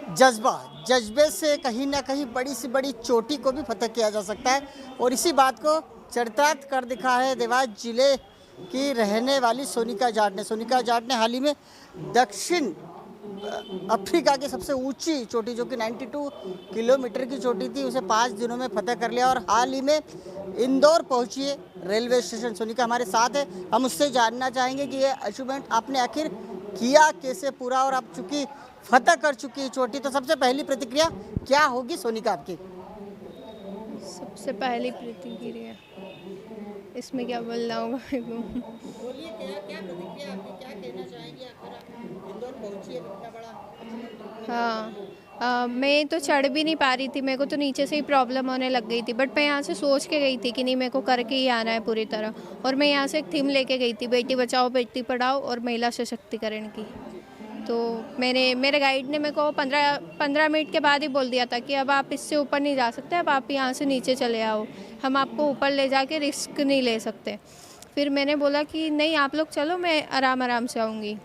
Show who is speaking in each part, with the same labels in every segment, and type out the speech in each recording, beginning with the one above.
Speaker 1: जज्बा, जज्बे से कहीं ना कहीं बड़ी से बड़ी चोटी को भी फतह किया जा सकता है और इसी बात को चरितार्थ कर दिखा है देवास जिले की रहने वाली सोनिका जाट ने। सोनिका जाट ने हाल ही में दक्षिण अफ्रीका की सबसे ऊंची चोटी जो कि 92 किलोमीटर की चोटी थी उसे 5 दिनों में फतह कर लिया और हाल ही में इंदौर पहुंची है रेलवे स्टेशन। सोनिका हमारे साथ है, हम उससे जानना चाहेंगे कि ये अचीवमेंट आपने आखिर किया कैसे पूरा, और आप चूंकि फतह कर चुकी है चोटी, तो सबसे पहली प्रतिक्रिया क्या होगी सोनिका आपकी?
Speaker 2: सबसे पहली प्रतिक्रिया इसमें क्या बोलना होगा मेरे को?
Speaker 1: बोलिए, क्या क्या प्रतिक्रिया आपकी, क्या कहना चाहेंगी? आखिर आप इंदौर पहुंची है, इतना बड़ा अचीवमेंट।
Speaker 2: हाँ। मैं तो चढ़ भी नहीं पा रही थी, मेरे को तो नीचे से ही प्रॉब्लम होने लग गई थी, बट मैं यहाँ से सोच के गई थी कि नहीं, मेरे को करके ही आना है पूरी तरह। और मैं यहाँ से एक थीम लेके गई थी, बेटी बचाओ बेटी पढ़ाओ और महिला सशक्तिकरण की। तो मेरे गाइड ने मेरे को 15 मिनट के बाद ही बोल दिया था कि अब आप इससे ऊपर नहीं जा सकते, अब आप यहाँ से नीचे चले आओ, हम आपको ऊपर ले जाके रिस्क नहीं ले सकते। फिर मैंने बोला कि नहीं, आप लोग चलो, मैं आराम आराम से आऊँगी।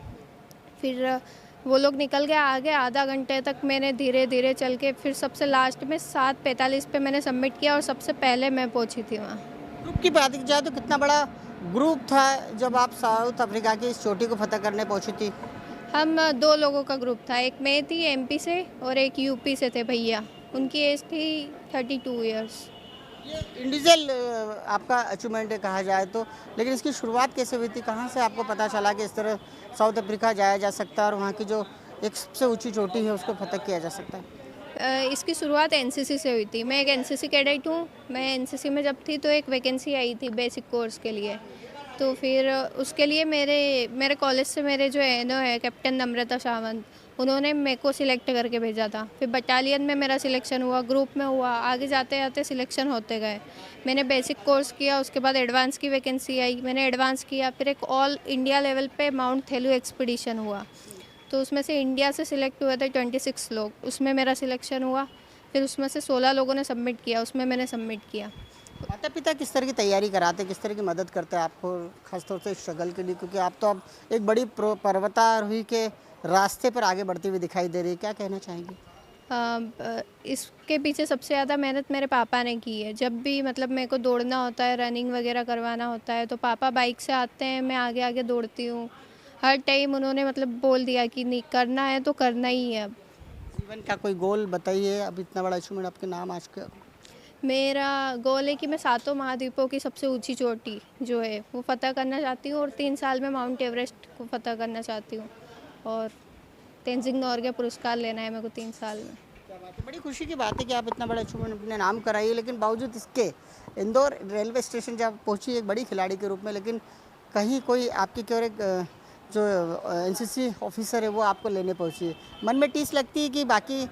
Speaker 2: फिर वो लोग निकल गए आगे, आधा घंटे तक मैंने धीरे धीरे चल के फिर सबसे लास्ट में 7:45 पे मैंने सबमिट किया और सबसे पहले मैं पहुंची थी वहाँ।
Speaker 1: ग्रुप की बात की जाए तो कितना बड़ा ग्रुप था जब आप साउथ अफ्रीका की इस चोटी को फतह करने पहुंची थी?
Speaker 2: हम 2 लोगों का ग्रुप था, एक मैं थी एमपी से और एक यूपी से थे भैया, उनकी एज थी 32 ईयर्स।
Speaker 1: ये इंडिविजुअल आपका अचीवमेंट है कहा जाए तो, लेकिन इसकी शुरुआत कैसे हुई थी? कहाँ से आपको पता चला कि इस तरह साउथ अफ्रीका जाया जा सकता है और वहाँ की जो एक सबसे ऊंची चोटी है उसको फतह किया जा सकता है?
Speaker 2: इसकी शुरुआत एनसीसी से हुई थी। मैं एक एनसीसी कैडेट हूँ। मैं एनसीसी में जब थी तो एक वैकेंसी आई थी बेसिक कोर्स के लिए, तो फिर उसके लिए मेरे मेरे कॉलेज से मेरे जो एनओ है कैप्टन नम्रता सावंत, उन्होंने मेरे को सिलेक्ट करके भेजा था। फिर बटालियन में मेरा सिलेक्शन हुआ, ग्रुप में हुआ, आगे जाते जाते सिलेक्शन होते गए। मैंने बेसिक कोर्स किया, उसके बाद एडवांस की वैकेंसी आई, मैंने एडवांस किया। फिर एक ऑल इंडिया लेवल पे माउंट थेलू एक्सपीडिशन हुआ, तो उसमें से इंडिया से सिलेक्ट हुए थे 26 लोग, उसमें मेरा सिलेक्शन हुआ। फिर उसमें से 16 लोगों ने सबमिट किया, उसमें मैंने सबमिट किया।
Speaker 1: माता पिता किस तरह की तैयारी कराते हैं, किस तरह की मदद करते हैं आपको खासतौर से स्ट्रगल के लिए, क्योंकि आप तो अब एक बड़ी पर्वतारोही के रास्ते पर आगे बढ़ती हुई दिखाई दे रही है, क्या कहना चाहेंगी?
Speaker 2: इसके पीछे सबसे ज़्यादा मेहनत मेरे पापा ने की है। जब भी मतलब मेरे को दौड़ना होता है, रनिंग वगैरह करवाना होता है, तो पापा बाइक से आते हैं, मैं आगे आगे दौड़ती हूँ। हर टाइम उन्होंने मतलब बोल दिया कि नहीं, करना है तो करना ही है अब।
Speaker 1: जीवन का कोई गोल बताइए, अब इतना बड़ा अचीवमेंट आपके नाम आज का।
Speaker 2: मेरा गोल है कि मैं 7 महाद्वीपों की सबसे ऊंची चोटी जो है वो फ़तह करना चाहती हूँ और 3 साल में माउंट एवरेस्ट को फ़तह करना चाहती हूँ और तेंजिंग नोर्गे पुरस्कार लेना है मेरे को 3 साल में।
Speaker 1: क्या बात है, बड़ी खुशी की बात है कि आप इतना बड़ा अचीवमेंट अपने नाम कराइए, लेकिन बावजूद इसके इंदौर रेलवे स्टेशन जब पहुंची एक बड़ी खिलाड़ी के रूप में, लेकिन कहीं कोई आपकी की ओर एक जो एनसीसी ऑफिसर है वो आपको लेने पहुंची है, मन में टीस लगती है कि बाकी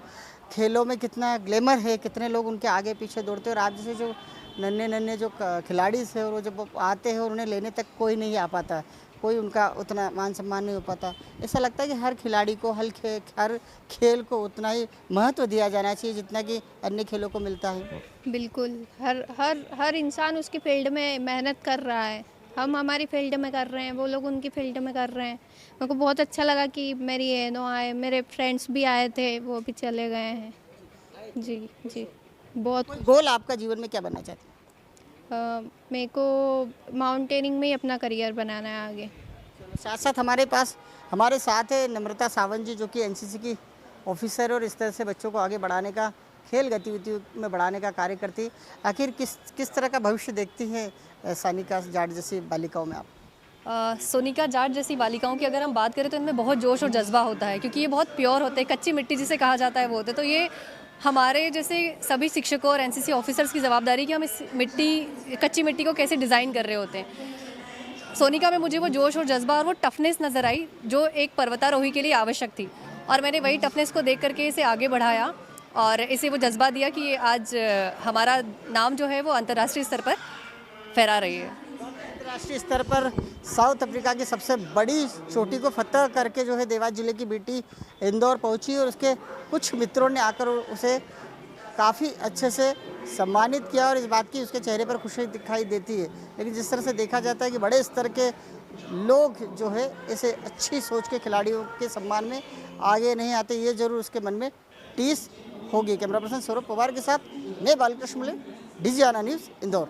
Speaker 1: खेलों में कितना ग्लैमर है, कितने लोग उनके आगे पीछे दौड़ते हैं और आप जैसे जो नन्हे नन्हे जो खिलाड़ी थे और वो जब आते हैं और उन्हें लेने तक कोई नहीं आ पाता, कोई उनका उतना मान सम्मान नहीं हो पाता। ऐसा लगता है कि हर खिलाड़ी को हर खेल को उतना ही महत्व दिया जाना चाहिए जितना कि अन्य खेलों को मिलता है।
Speaker 2: बिल्कुल, हर हर हर इंसान उसकी फील्ड में मेहनत कर रहा है। हम हमारी फील्ड में कर रहे हैं, वो लोग उनकी फील्ड में कर रहे हैं। मेरे को बहुत अच्छा लगा कि मेरी एनो आए, मेरे फ्रेंड्स भी आए थे, वो भी चले गए हैं। जी, जी, बहुत
Speaker 1: कोई गोल आपका जीवन में क्या बनना चाहते हैं?
Speaker 2: मेरे को माउंटेनिंग में ही अपना करियर बनाना है आगे।
Speaker 1: साथ साथ हमारे साथ है नम्रता सावंत जी, जो कि एनसीसी की ऑफिसर और इस तरह से बच्चों को आगे बढ़ाने का, खेल गतिविधियों में बढ़ाने का कार्य करती है। आखिर किस तरह का भविष्य देखती हैं सानिका जाट जैसी बालिकाओं में आप?
Speaker 3: सोनिका जाट जैसी बालिकाओं की अगर हम बात करें तो इनमें बहुत जोश और जज्बा होता है, क्योंकि ये बहुत प्योर होते हैं, कच्ची मिट्टी जिसे कहा जाता है वो होते। तो ये हमारे जैसे सभी शिक्षकों और एनसीसी ऑफिसर्स की जवाबदारी कि हम इस कच्ची मिट्टी को कैसे डिज़ाइन कर रहे होते हैं। सोनिका में मुझे वो जोश और जज्बा और वो टफनेस नज़र आई जो एक पर्वतारोही के लिए आवश्यक थी, और मैंने वही टफनेस को देख करके इसे आगे बढ़ाया और इसे वो जज्बा दिया कि ये आज हमारा नाम जो है वो अंतर्राष्ट्रीय स्तर पर फहरा रही है।
Speaker 1: अंतर्राष्ट्रीय स्तर पर साउथ अफ्रीका की सबसे बड़ी चोटी को फतह करके जो है देवास जिले की बेटी इंदौर पहुंची और उसके कुछ मित्रों ने आकर उसे काफ़ी अच्छे से सम्मानित किया और इस बात की उसके चेहरे पर खुशी दिखाई देती है। लेकिन जिस तरह से देखा जाता है कि बड़े स्तर के लोग जो है ऐसे अच्छी सोच के खिलाड़ियों के सम्मान में आगे नहीं आते, ये जरूर उसके मन में टीस होगी। कैमरा पर्सन सौरभ पवार के साथ मैं बालकृष्ण मुले, डीजीआना न्यूज़, इंदौर।